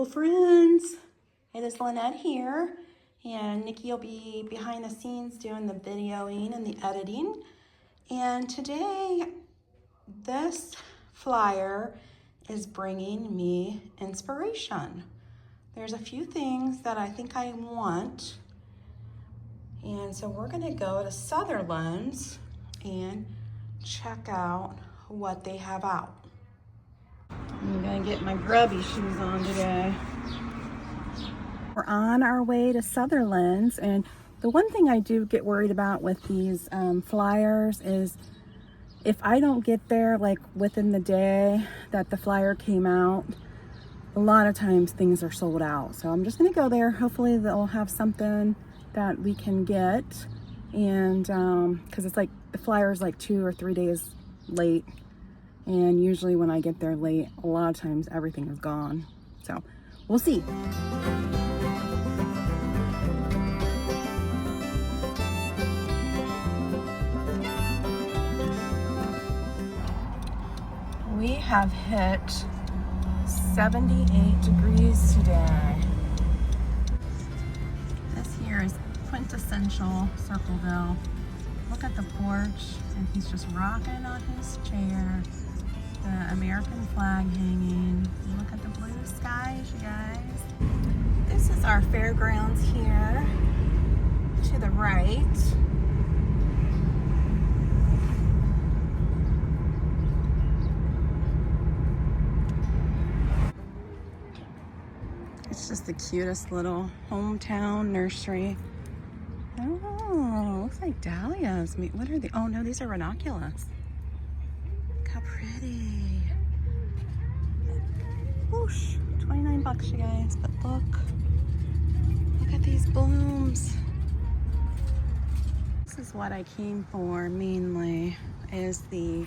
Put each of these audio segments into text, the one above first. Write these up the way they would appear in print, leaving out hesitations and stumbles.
beautiful friends. It is Lynette here, and Nikki will be behind the scenes doing the videoing and the editing. And today, this flyer is bringing me inspiration. There's a few things that I think I want, and so we're gonna go to Sutherland's and check out what they have out. I'm gonna get my grubby shoes on today. We're on our way to Sutherland's, and the one thing I do get worried about with these flyers is if I don't get there like within the day that the flyer came out, a lot of times things are sold out. So I'm just gonna go there. Hopefully they'll have something that we can get, and because it's like the flyer is like 2 or 3 days late, and usually when I get there late, a lot of times everything is gone. So we'll see. We have hit 78 degrees today. This here is quintessential Circleville. Look at the porch, and he's just rocking on his chair. The American flag hanging. Look at the blue skies, you guys. This is our fairgrounds here to the right. It's just the cutest little hometown nursery. Oh, looks like dahlias. What are they? Oh no, these are ranunculus. Look how pretty. Whoosh, 29 bucks, you guys, but look at these blooms. This is what I came for mainly, is the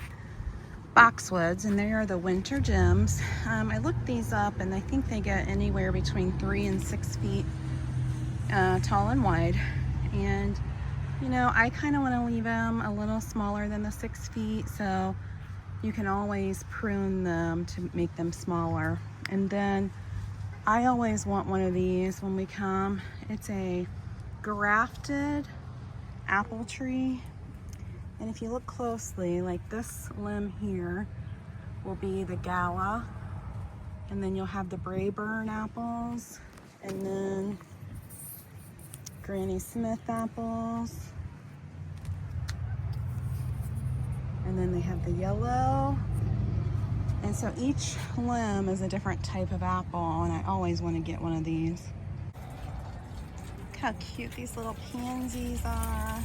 Boxwoods, and they are the winter gems. I looked these up, and I think they get anywhere between 3 and 6 feet tall and wide. And you know, I kind of want to leave them a little smaller than the 6 feet, so you can always prune them to make them smaller. And then I always want one of these when we come. It's a grafted apple tree. And if you look closely, like this limb here will be the Gala, and then you'll have the Brayburn apples, and then Granny Smith apples, and then they have the yellow. And so each limb is a different type of apple, and I always want to get one of these. Look how cute these little pansies are.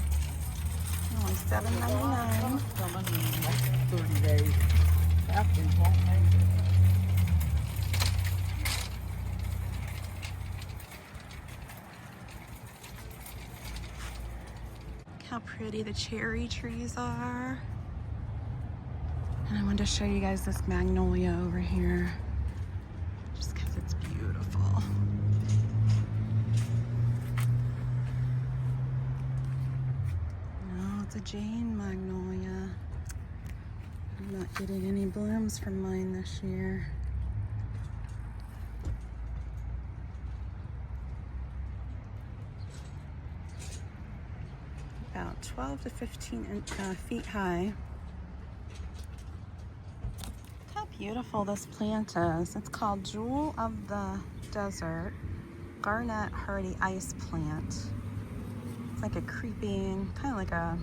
Only $7.99. 30 days. Look how pretty the cherry trees are. And I wanted to show you guys this magnolia over here, just because it's beautiful. It's a Jane magnolia. I'm not getting any blooms from mine this year. About 12 to 15 feet high. Look how beautiful this plant is. It's called Jewel of the Desert Garnet Hardy Ice Plant. It's like a creeping, kind of like a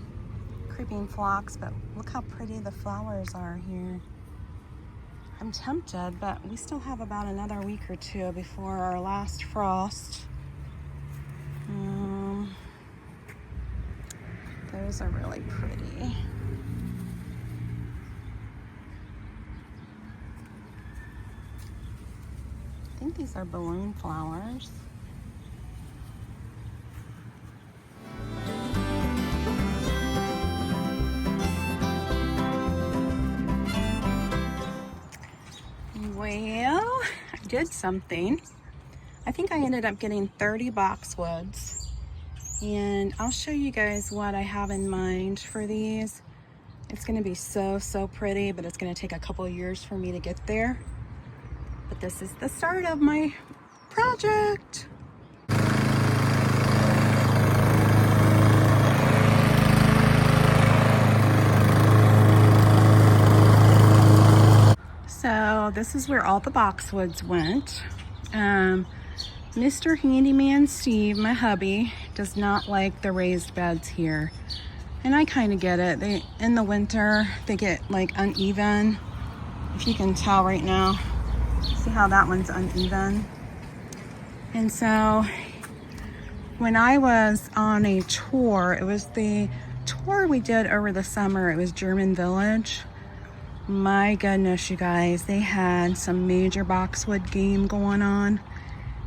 creeping phlox, but look how pretty the flowers are here. I'm tempted, but we still have about another week or two before our last frost. Those are really pretty. I think these are balloon flowers. Well, I did something. I think I ended up getting 30 Boxwoods, and I'll show you guys what I have in mind for these. It's going to be so pretty, but it's going to take a couple of years for me to get there. But this is the start of my project. So this is where all the boxwoods went. Mr. Handyman Steve, my hubby, does not like the raised beds here. And I kind of get it. In the winter, they get like uneven. If you can tell right now, see how that one's uneven? And so when I was on a tour, it was the tour we did over the summer. It was German Village. My goodness, you guys, they had some major boxwood game going on,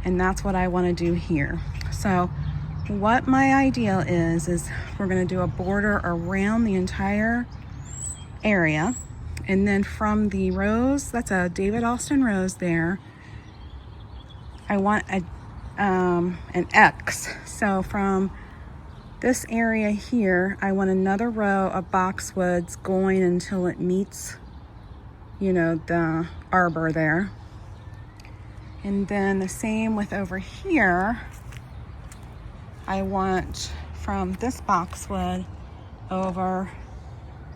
and that's what I want to do here. So what my idea is we're going to do a border around the entire area, and then from the rose, that's a David Austin rose there, I want an X. So from this area here, I want another row of boxwoods going until it meets, you know, the arbor there. And then the same with over here. I want from this boxwood over,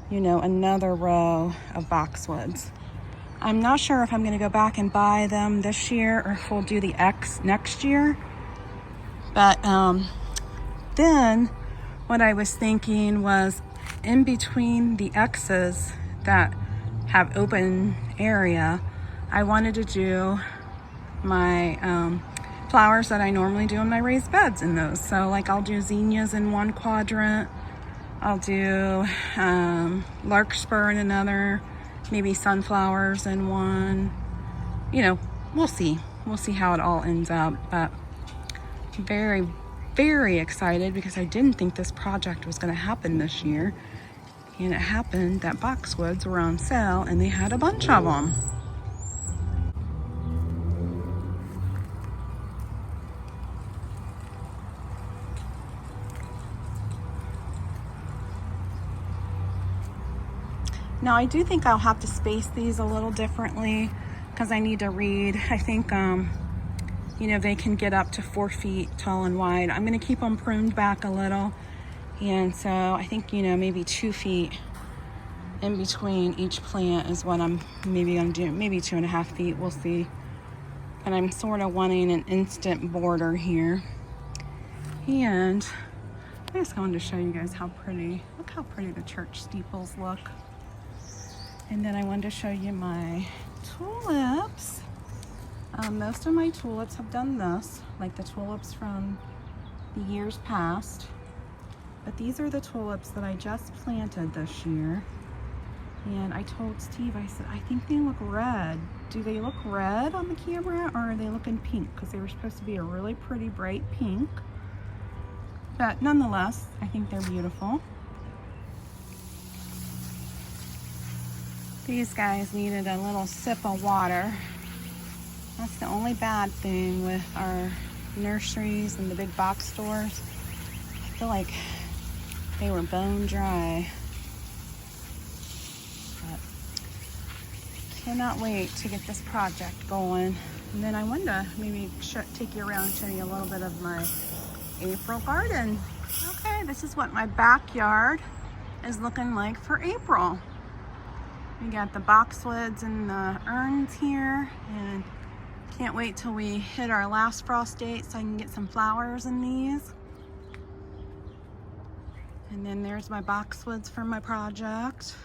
you know, another row of boxwoods. I'm not sure if I'm going to go back and buy them this year or if we'll do the X next year. But then what I was thinking was in between the X's that have open area, I wanted to do my flowers that I normally do in my raised beds in those. So like I'll do zinnias in one quadrant, I'll do larkspur in another, maybe sunflowers in one. You know, we'll see how it all ends up. But very, very excited because I didn't think this project was going to happen this year. And it happened that boxwoods were on sale and they had a bunch of them. Now I do think I'll have to space these a little differently because I need to read. I think, you know, they can get up to 4 feet tall and wide. I'm going to keep them pruned back a little. And so I think, you know, maybe 2 feet in between each plant is what I'm maybe going to do. Maybe 2.5 feet, we'll see. And I'm sort of wanting an instant border here. And I just wanted to show you guys how pretty, look how pretty the church steeples look. And then I wanted to show you my tulips. Most of my tulips have done this, like the tulips from the years past. But these are the tulips that I just planted this year. And I told Steve, I said, I think they look red. Do they look red on the camera or are they looking pink? Because they were supposed to be a really pretty bright pink. But nonetheless, I think they're beautiful. These guys needed a little sip of water. That's the only bad thing with our nurseries and the big box stores. I feel like they were bone dry. But cannot wait to get this project going. And then I wanted to maybe take you around and show you a little bit of my April garden. Okay, this is what my backyard is looking like for April. We got the boxwoods and the urns here, and can't wait till we hit our last frost date so I can get some flowers in these. And then there's my boxwoods for my project.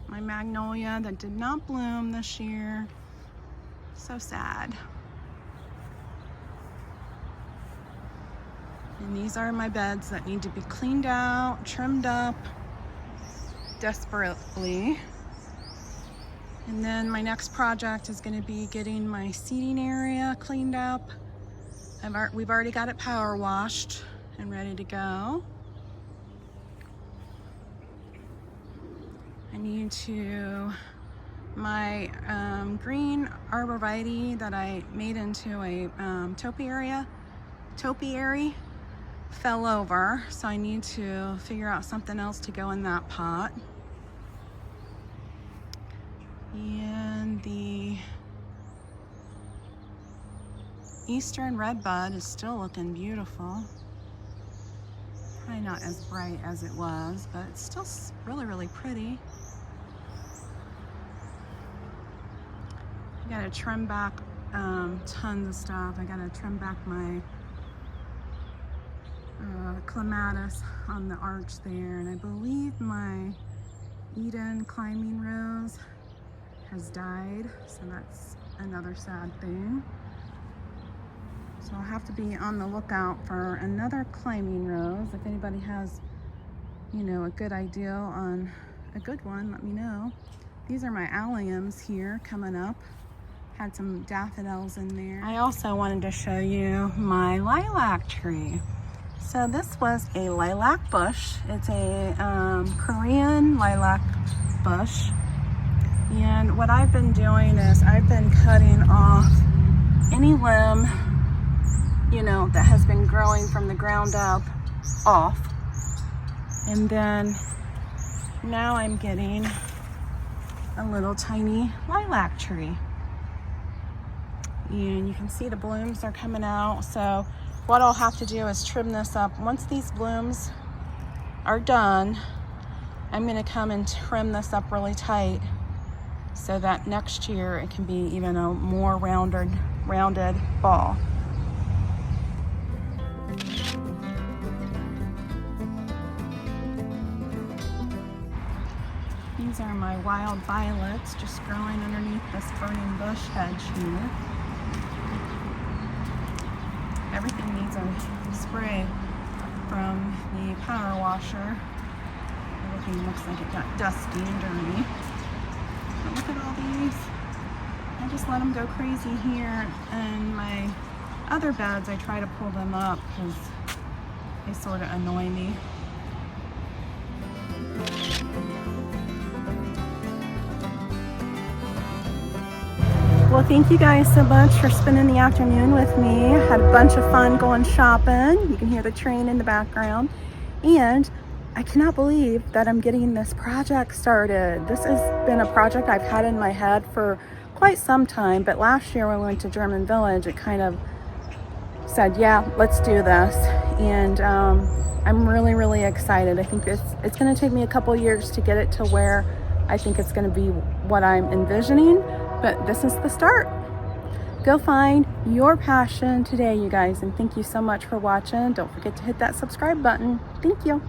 My magnolia that did not bloom this year. So sad. And these are my beds that need to be cleaned out, trimmed up desperately. And then my next project is going to be getting my seating area cleaned up. We've already got it power washed and ready to go. I need to, my green arborvitae that I made into a topiary fell over, so I need to figure out something else to go in that pot. And the eastern redbud is still looking beautiful. Probably not as bright as it was, but it's still really, really pretty. I gotta trim back tons of stuff. I gotta trim back my clematis on the arch there, and I believe my Eden climbing rose has died, so that's another sad thing. So I'll have to be on the lookout for another climbing rose. If anybody has, you know, a good idea on a good one, let me know. These are my alliums here coming up. Had some daffodils in there. I also wanted to show you my lilac tree. So this was a lilac bush. It's a Korean lilac bush. And what I've been doing is I've been cutting off any limb, you know, that has been growing from the ground up off. And then now I'm getting a little tiny lilac tree. And you can see the blooms are coming out. So what I'll have to do is trim this up. Once these blooms are done, I'm gonna come and trim this up really tight so that next year it can be even a more rounded ball. These are my wild violets just growing underneath this burning bush hedge here. Everything needs a spray from the power washer. Everything looks like it got dusty and dirty. But look at all these. I just let them go crazy here. And my other beds, I try to pull them up because they sort of annoy me. Well, thank you guys so much for spending the afternoon with me. Had a bunch of fun going shopping. You can hear the train in the background. And I cannot believe that I'm getting this project started. This has been a project I've had in my head for quite some time, but last year when we went to German Village, it kind of said, yeah, let's do this. And I'm really, really excited. I think it's gonna take me a couple years to get it to where I think it's gonna be what I'm envisioning. But this is the start. Go find your passion today, you guys, and thank you so much for watching. Don't forget to hit that subscribe button. Thank you.